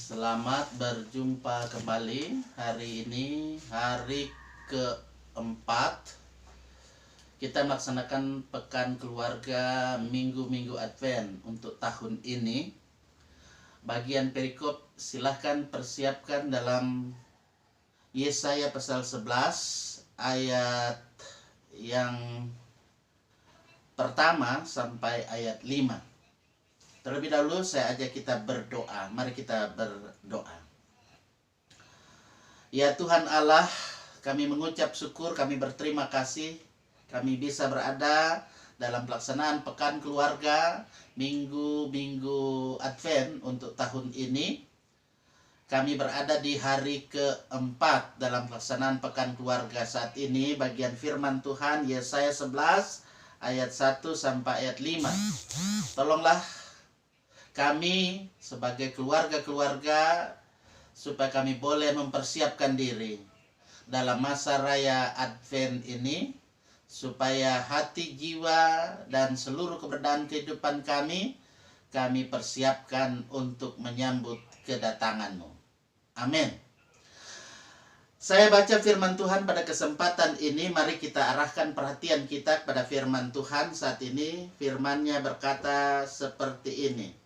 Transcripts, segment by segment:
Selamat berjumpa kembali. Hari ini hari keempat kita melaksanakan pekan keluarga minggu-minggu Advent untuk tahun ini. Bagian perikop silahkan persiapkan dalam Yesaya pasal 11 ayat yang pertama sampai ayat 5. Terlebih dahulu saya ajak kita berdoa. Mari kita berdoa. Ya Tuhan Allah, kami mengucap syukur, kami berterima kasih. Kami bisa berada dalam pelaksanaan pekan keluarga minggu-minggu Advent untuk tahun ini. Kami berada di hari keempat dalam pelaksanaan pekan keluarga saat ini. Bagian firman Tuhan Yesaya 11 ayat 1 sampai ayat 5. Tolonglah kami sebagai keluarga-keluarga supaya kami boleh mempersiapkan diri dalam masa raya Advent ini, supaya hati, jiwa, dan seluruh keberadaan kehidupan kami persiapkan untuk menyambut kedatangan-Mu. Amin. Saya baca firman Tuhan pada kesempatan ini. Mari kita arahkan perhatian kita kepada firman Tuhan saat ini. Firman-Nya berkata seperti ini.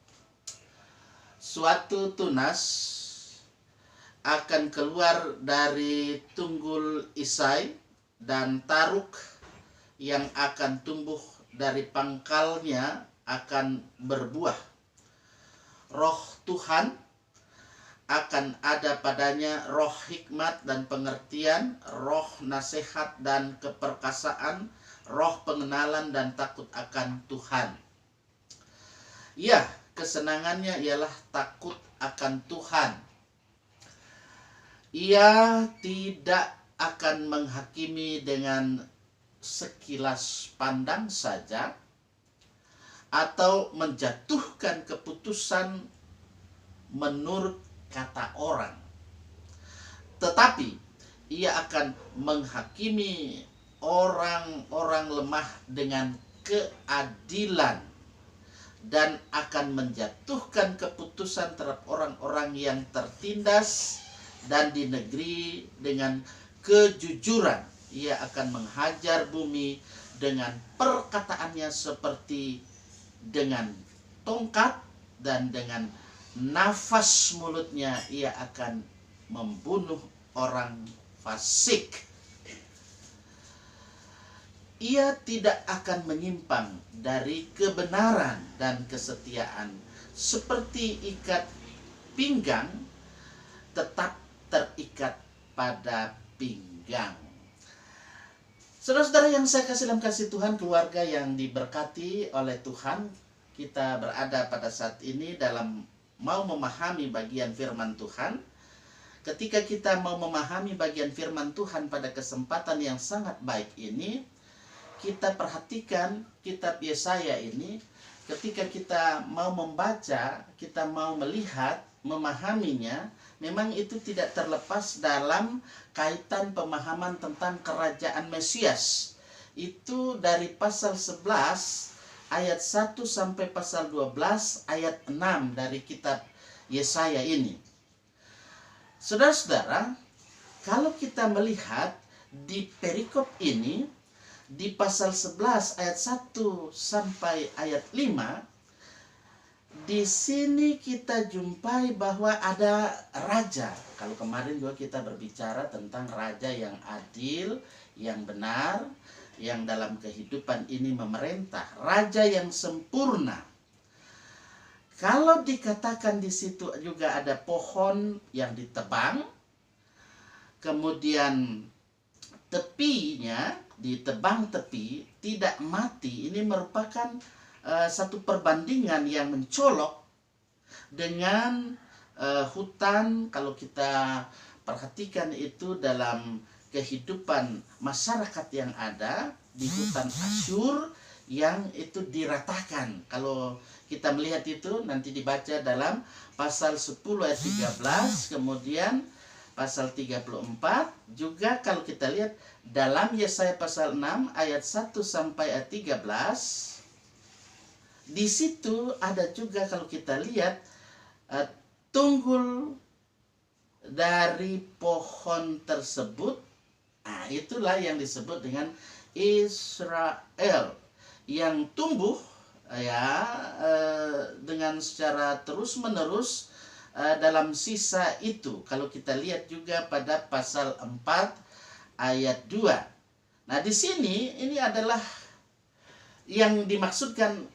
Suatu tunas akan keluar dari tunggul Isai, dan taruk yang akan tumbuh dari pangkalnya akan berbuah. Roh Tuhan akan ada padanya, roh hikmat dan pengertian, roh nasihat dan keperkasaan, roh pengenalan dan takut akan Tuhan. Ya, kesenangannya ialah takut akan Tuhan. Ia tidak akan menghakimi dengan sekilas pandang saja, atau menjatuhkan keputusan menurut kata orang. Tetapi ia akan menghakimi orang-orang lemah dengan keadilan, dan akan menjatuhkan keputusan terhadap orang-orang yang tertindas, dan di negeri dengan kejujuran. Ia akan menghajar bumi dengan perkataannya seperti dengan tongkat, dan dengan nafas mulutnya ia akan membunuh orang fasik. Ia tidak akan menyimpang dari kebenaran dan kesetiaan. Seperti ikat pinggang tetap terikat pada pinggang. Saudara-saudara yang saya kasih dalam kasih Tuhan, keluarga yang diberkati oleh Tuhan, kita berada pada saat ini dalam mau memahami bagian firman Tuhan. Ketika kita mau memahami bagian firman Tuhan pada kesempatan yang sangat baik ini, kita perhatikan kitab Yesaya ini. Ketika kita mau membaca, kita mau melihat, memahaminya, memang itu tidak terlepas dalam kaitan pemahaman tentang kerajaan Mesias. Itu dari pasal 11 ayat 1 sampai pasal 12 ayat 6 dari kitab Yesaya ini. Saudara-saudara, kalau kita melihat di perikop ini, di pasal 11 ayat 1 sampai ayat 5, di sini kita jumpai bahwa ada raja. Kalau kemarin juga kita berbicara tentang raja yang adil, yang benar, yang dalam kehidupan ini memerintah, raja yang sempurna. Kalau dikatakan di situ juga ada pohon yang ditebang, kemudian tepinya ditebang, tepi tidak mati. Ini merupakan satu perbandingan yang mencolok dengan hutan. Kalau kita perhatikan itu dalam kehidupan masyarakat yang ada di hutan Asyur, yang itu diratakan. Kalau kita melihat itu nanti dibaca dalam pasal 10 ayat 13, kemudian pasal 34, juga kalau kita lihat dalam Yesaya pasal 6 ayat 1 sampai ayat 13, di situ ada juga kalau kita lihat tunggul dari pohon tersebut, nah itulah yang disebut dengan Israel, yang tumbuh ya dengan secara terus-menerus dalam sisa itu. Kalau kita lihat juga pada pasal 4 ayat 2. Nah, di sini ini adalah yang dimaksudkan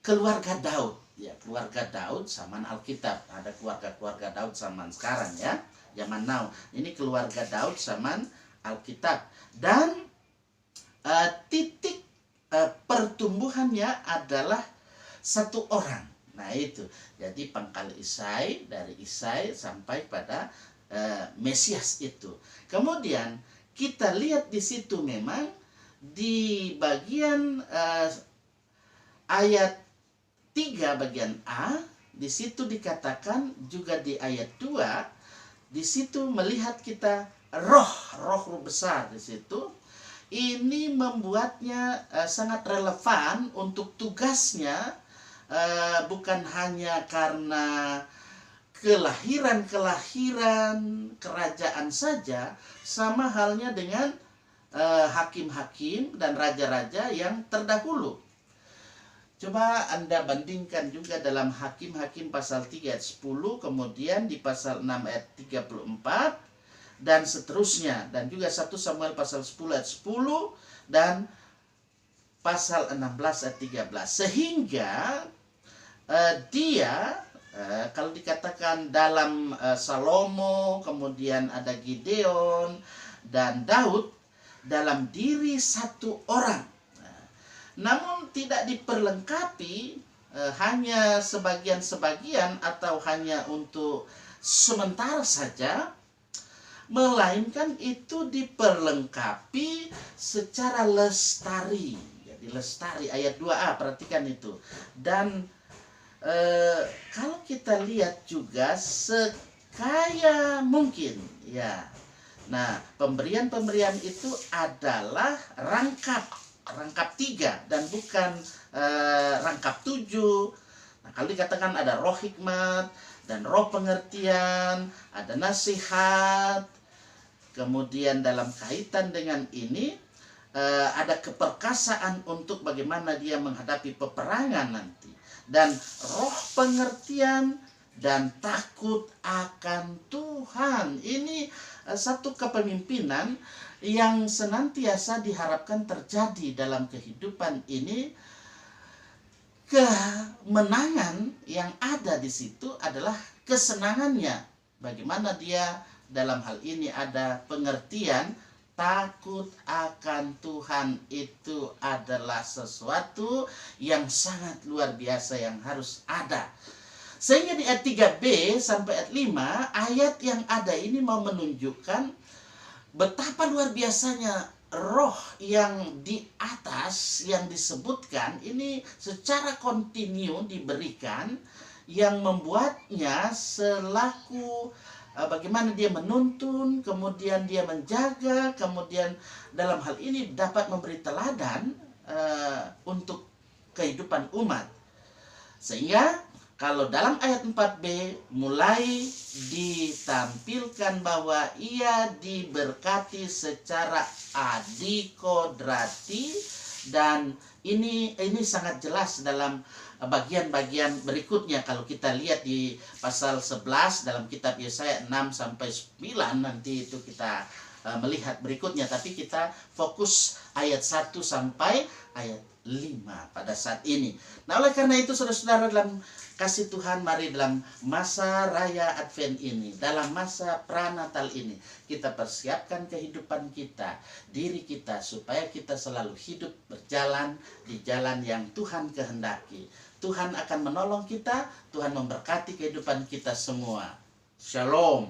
keluarga Daud. Ya, keluarga Daud zaman Alkitab. Ada keluarga Daud zaman sekarang ya, zaman now. Ini keluarga Daud zaman Alkitab. Dan titik pertumbuhannya adalah satu orang. Nah itu, jadi pangkal Isai, dari Isai sampai pada Mesias itu. Kemudian kita lihat di situ memang di bagian ayat 3 bagian A, di situ dikatakan juga di ayat 2, di situ melihat kita roh besar di situ. Ini membuatnya sangat relevan untuk tugasnya, bukan hanya karena kelahiran kerajaan saja, sama halnya dengan hakim-hakim dan raja-raja yang terdahulu. Coba Anda bandingkan juga dalam Hakim-Hakim pasal 3 ayat 10, kemudian di pasal 6 ayat 34, dan seterusnya. Dan juga 1 Samuel pasal 10 ayat 10, dan pasal 16 ayat 13. Sehingga dia, kalau dikatakan dalam Salomo, kemudian ada Gideon dan Daud, dalam diri satu orang. Namun tidak diperlengkapi hanya sebagian-sebagian atau hanya untuk sementara saja, melainkan itu diperlengkapi secara lestari. Jadi lestari, ayat 2a, perhatikan itu. Dan kalau kita lihat juga sekaya mungkin, ya. Nah, pemberian-pemberian itu adalah rangkap 3 dan bukan rangkap 7. Nah, kalau dikatakan ada roh hikmat dan roh pengertian, ada nasihat, kemudian dalam kaitan dengan ini ada keperkasaan untuk bagaimana dia menghadapi peperangan nanti, dan roh pengertian dan takut akan Tuhan. Ini satu kepemimpinan yang senantiasa diharapkan terjadi dalam kehidupan ini. Kemenangan yang ada di situ adalah kesenangannya. Bagaimana dia dalam hal ini ada pengertian, takut akan Tuhan itu adalah sesuatu yang sangat luar biasa yang harus ada. Sehingga di ayat 3b sampai ayat 5, ayat yang ada ini mau menunjukkan betapa luar biasanya roh yang di atas yang disebutkan ini secara kontinu diberikan, yang membuatnya selaku bagaimana dia menuntun, kemudian dia menjaga, kemudian dalam hal ini dapat memberi teladan untuk kehidupan umat. Sehingga kalau dalam ayat 4b mulai ditampilkan bahwa ia diberkati secara adikodrati, dan ini sangat jelas dalam bagian-bagian berikutnya. Kalau kita lihat di pasal 11 dalam kitab Yesaya 6 sampai 9, nanti itu kita melihat berikutnya, tapi kita fokus ayat 1 sampai ayat 5 pada saat ini. Nah, oleh karena itu saudara-saudara, dalam kasih Tuhan, mari dalam masa raya Advent ini, dalam masa pranatal ini, kita persiapkan kehidupan kita, diri kita, supaya kita selalu hidup berjalan di jalan yang Tuhan kehendaki. Tuhan akan menolong kita, Tuhan memberkati kehidupan kita semua. Shalom.